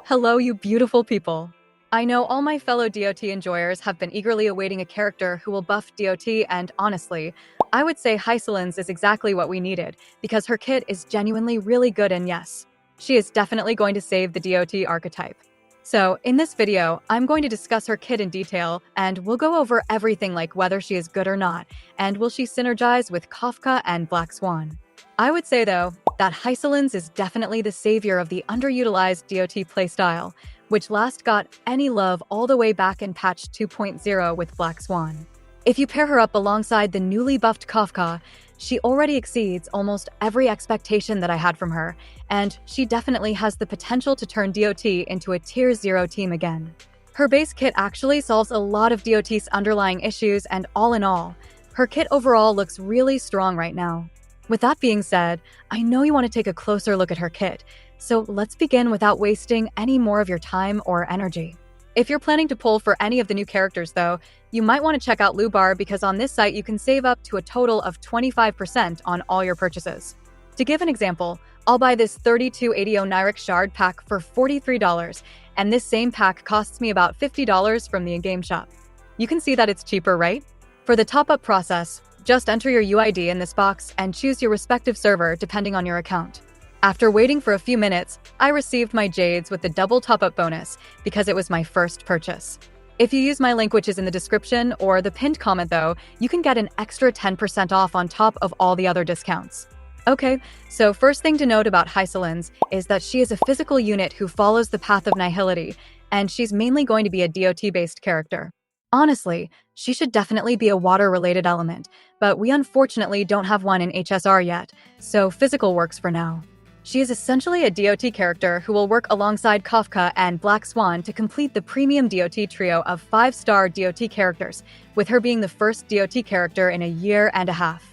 Hello, you beautiful people. I know all my fellow DOT enjoyers have been eagerly awaiting a character who will buff DOT, and honestly, I would say Hysilens is exactly what we needed, because her kit is genuinely really good, and yes, she is definitely going to save the DOT archetype. So, in this video, I'm going to discuss her kit in detail, and we'll go over everything like whether she is good or not, and will she synergize with Kafka and Black Swan. I would say, though, that Hysilens is definitely the savior of the underutilized DOT playstyle, which last got any love all the way back in patch 2.0 with Black Swan. If you pair her up alongside the newly buffed Kafka, she already exceeds almost every expectation that I had from her, and she definitely has the potential to turn DOT into a Tier 0 team again. Her base kit actually solves a lot of DOT's underlying issues, and all in all, her kit overall looks really strong right now. With that being said, I know you want to take a closer look at her kit, so let's begin without wasting any more of your time or energy. If you're planning to pull for any of the new characters though, you might want to check out Lubar, because on this site you can save up to a total of 25% on all your purchases. To give an example, I'll buy this 3280 Nyric Shard pack for $43, and this same pack costs me about $50 from the in-game shop. You can see that it's cheaper, right? For the top-up process, just enter your UID in this box and choose your respective server depending on your account. After waiting for a few minutes, I received my Jades with the double top-up bonus because it was my first purchase. If you use my link, which is in the description or the pinned comment though, you can get an extra 10% off on top of all the other discounts. Okay, so first thing to note about Hysilens is that she is a physical unit who follows the path of nihility, and she's mainly going to be a DOT-based character. Honestly, she should definitely be a water-related element, but we unfortunately don't have one in HSR yet, so physical works for now. She is essentially a DOT character who will work alongside Kafka and Black Swan to complete the premium DOT trio of 5-star DOT characters, with her being the first DOT character in a year and a half.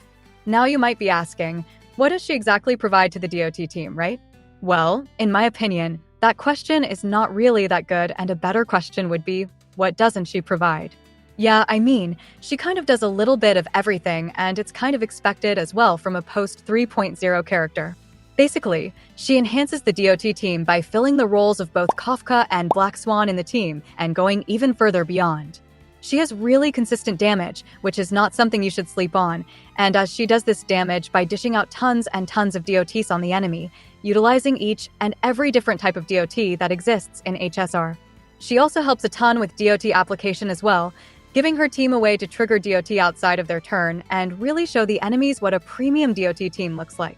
Now you might be asking, what does she exactly provide to the DOT team, right? Well, in my opinion, that question is not really that good, and a better question would be, what doesn't she provide? Yeah, I mean, she kind of does a little bit of everything, and it's kind of expected as well from a post 3.0 character. Basically, she enhances the DOT team by filling the roles of both Kafka and Black Swan in the team and going even further beyond. She has really consistent damage, which is not something you should sleep on, and as she does this damage by dishing out tons and tons of DOTs on the enemy, utilizing each and every different type of DOT that exists in HSR. She also helps a ton with DOT application as well, giving her team a way to trigger DOT outside of their turn and really show the enemies what a premium DOT team looks like.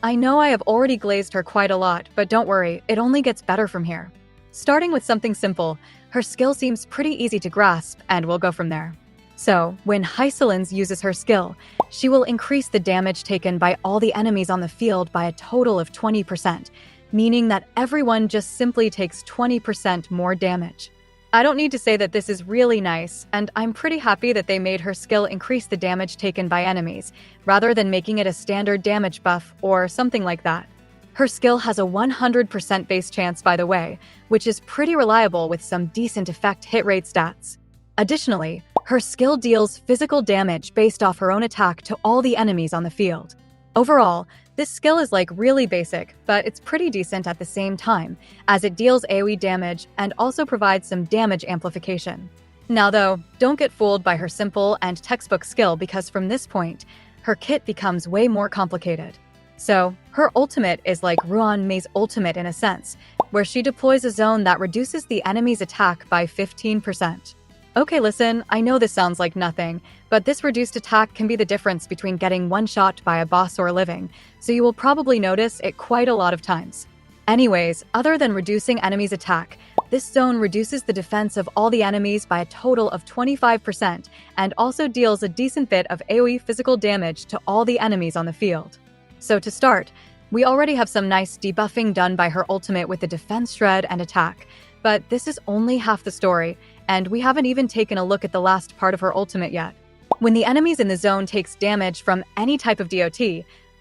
I know I have already glazed her quite a lot, but don't worry, it only gets better from here. Starting with something simple, her skill seems pretty easy to grasp, and we'll go from there. So, when Hysilens uses her skill, she will increase the damage taken by all the enemies on the field by a total of 20%, meaning that everyone just simply takes 20% more damage. I don't need to say that this is really nice, and I'm pretty happy that they made her skill increase the damage taken by enemies, rather than making it a standard damage buff or something like that. Her skill has a 100% base chance, by the way, which is pretty reliable with some decent effect hit rate stats. Additionally, her skill deals physical damage based off her own attack to all the enemies on the field. Overall, this skill is like really basic, but it's pretty decent at the same time, as it deals AoE damage and also provides some damage amplification. Now though, don't get fooled by her simple and textbook skill, because from this point, her kit becomes way more complicated. So, her ultimate is like Ruan Mei's ultimate in a sense, where she deploys a zone that reduces the enemy's attack by 15%. Okay, listen, I know this sounds like nothing, but this reduced attack can be the difference between getting one-shot by a boss or living, so you will probably notice it quite a lot of times. Anyways, other than reducing enemies' attack, this zone reduces the defense of all the enemies by a total of 25% and also deals a decent bit of AoE physical damage to all the enemies on the field. So to start, we already have some nice debuffing done by her ultimate with the defense shred and attack, but this is only half the story, and we haven't even taken a look at the last part of her ultimate yet. When the enemies in the zone takes damage from any type of DOT,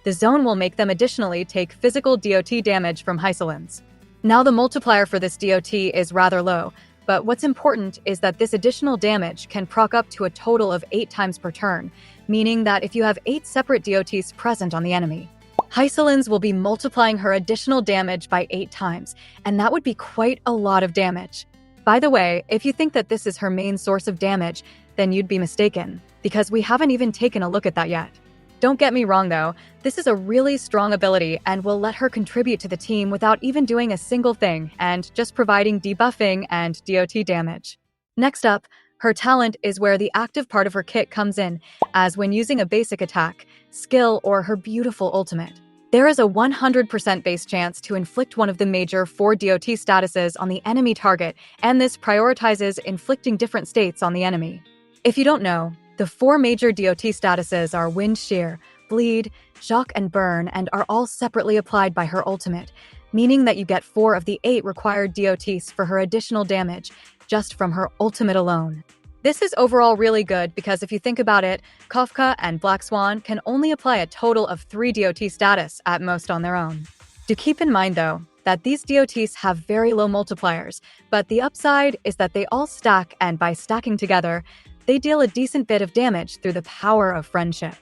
the zone will make them additionally take physical DOT damage from Hysilens. Now the multiplier for this DOT is rather low, but what's important is that this additional damage can proc up to a total of 8 times per turn, meaning that if you have 8 separate DOTs present on the enemy, Hysilens will be multiplying her additional damage by 8 times, and that would be quite a lot of damage. By the way, if you think that this is her main source of damage, then you'd be mistaken, because we haven't even taken a look at that yet. Don't get me wrong though, this is a really strong ability and will let her contribute to the team without even doing a single thing and just providing debuffing and DOT damage. Next up, her talent is where the active part of her kit comes in, as when using a basic attack, skill, or her beautiful ultimate. There is a 100% base chance to inflict one of the major 4 DOT statuses on the enemy target, and this prioritizes inflicting different states on the enemy. If you don't know, the 4 major DOT statuses are Wind Shear, Bleed, Shock, and Burn, and are all separately applied by her ultimate, meaning that you get 4 of the 8 required DOTs for her additional damage, just from her ultimate alone. This is overall really good because if you think about it, Kafka and Black Swan can only apply a total of 3 DOT status at most on their own. Do keep in mind though, that these DOTs have very low multipliers, but the upside is that they all stack, and by stacking together, they deal a decent bit of damage through the power of friendship.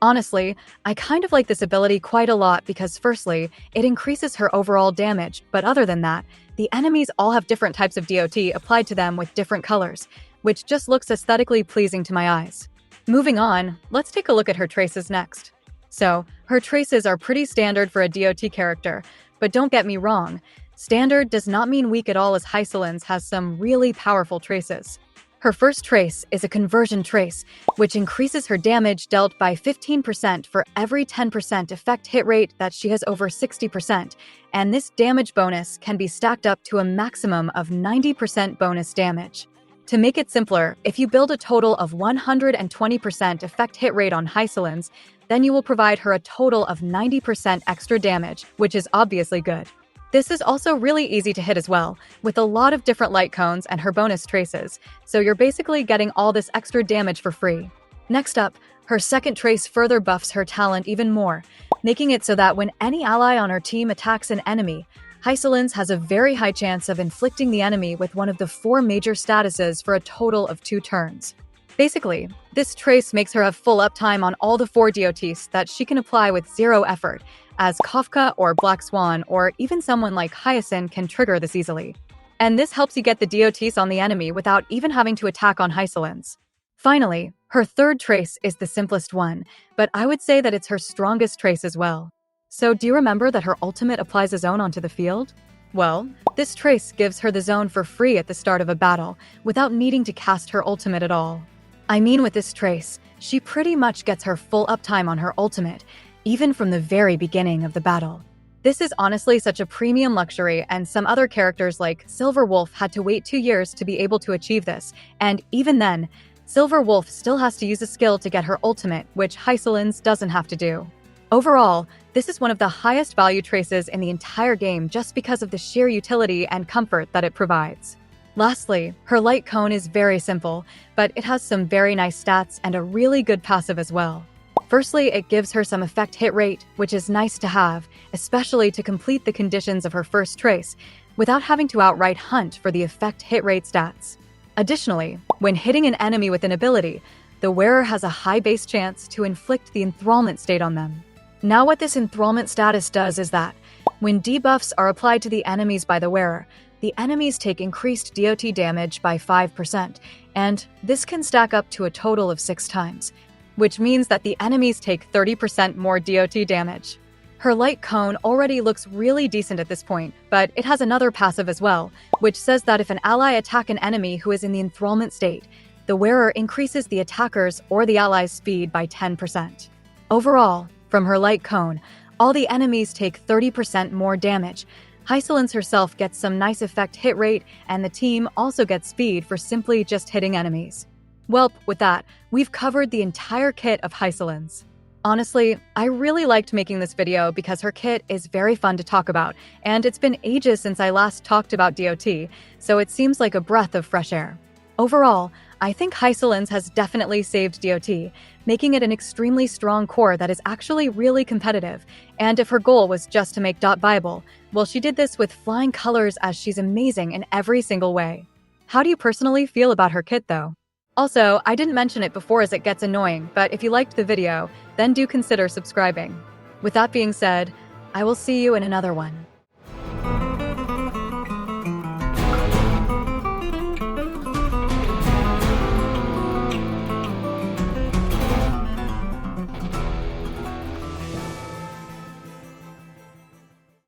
Honestly, I kind of like this ability quite a lot because firstly, it increases her overall damage, but other than that, the enemies all have different types of DOT applied to them with different colors, which just looks aesthetically pleasing to my eyes. Moving on, let's take a look at her traces next. So, her traces are pretty standard for a DOT character, but don't get me wrong, standard does not mean weak at all as Hysilens has some really powerful traces. Her first trace is a conversion trace, which increases her damage dealt by 15% for every 10% effect hit rate that she has over 60%, and this damage bonus can be stacked up to a maximum of 90% bonus damage. To make it simpler, if you build a total of 120% effect hit rate on Hysilens, then you will provide her a total of 90% extra damage, which is obviously good. This is also really easy to hit as well, with a lot of different light cones and her bonus traces, so you're basically getting all this extra damage for free. Next up, her second trace further buffs her talent even more, making it so that when any ally on her team attacks an enemy, Hysilens has a very high chance of inflicting the enemy with one of the 4 major statuses for a total of 2 turns. Basically, this trace makes her have full uptime on all the 4 DOTs that she can apply with 0 effort, as Kafka or Black Swan or even someone like Hyacin can trigger this easily. And this helps you get the DOTs on the enemy without even having to attack on Hysilens. Finally, her third trace is the simplest one, but I would say that it's her strongest trace as well. So do you remember that her ultimate applies a zone onto the field? Well, this trace gives her the zone for free at the start of a battle, without needing to cast her ultimate at all. I mean, with this trace, she pretty much gets her full uptime on her ultimate, even from the very beginning of the battle. This is honestly such a premium luxury, and some other characters like Silver Wolf had to wait 2 years to be able to achieve this, and even then, Silver Wolf still has to use a skill to get her ultimate, which Hysilens doesn't have to do. Overall, this is one of the highest value traces in the entire game just because of the sheer utility and comfort that it provides. Lastly, her light cone is very simple, but it has some very nice stats and a really good passive as well. Firstly, it gives her some effect hit rate, which is nice to have, especially to complete the conditions of her first trace, without having to outright hunt for the effect hit rate stats. Additionally, when hitting an enemy with an ability, the wearer has a high base chance to inflict the enthrallment state on them. Now what this enthrallment status does is that, when debuffs are applied to the enemies by the wearer, the enemies take increased DOT damage by 5%, and this can stack up to a total of 6 times, which means that the enemies take 30% more DOT damage. Her light cone already looks really decent at this point, but it has another passive as well, which says that if an ally attack an enemy who is in the enthrallment state, the wearer increases the attacker's or the ally's speed by 10%. Overall, from her light cone, all the enemies take 30% more damage. Hysilens herself gets some nice effect hit rate, and the team also gets speed for simply just hitting enemies. Well, with that, we've covered the entire kit of Hysilens. Honestly, I really liked making this video because her kit is very fun to talk about, and it's been ages since I last talked about DOT, so it seems like a breath of fresh air. Overall, I think Hysilens has definitely saved DOT, making it an extremely strong core that is actually really competitive, and if her goal was just to make DOT viable, well, she did this with flying colors as she's amazing in every single way. How do you personally feel about her kit though? Also, I didn't mention it before as it gets annoying, but if you liked the video, then do consider subscribing. With that being said, I will see you in another one.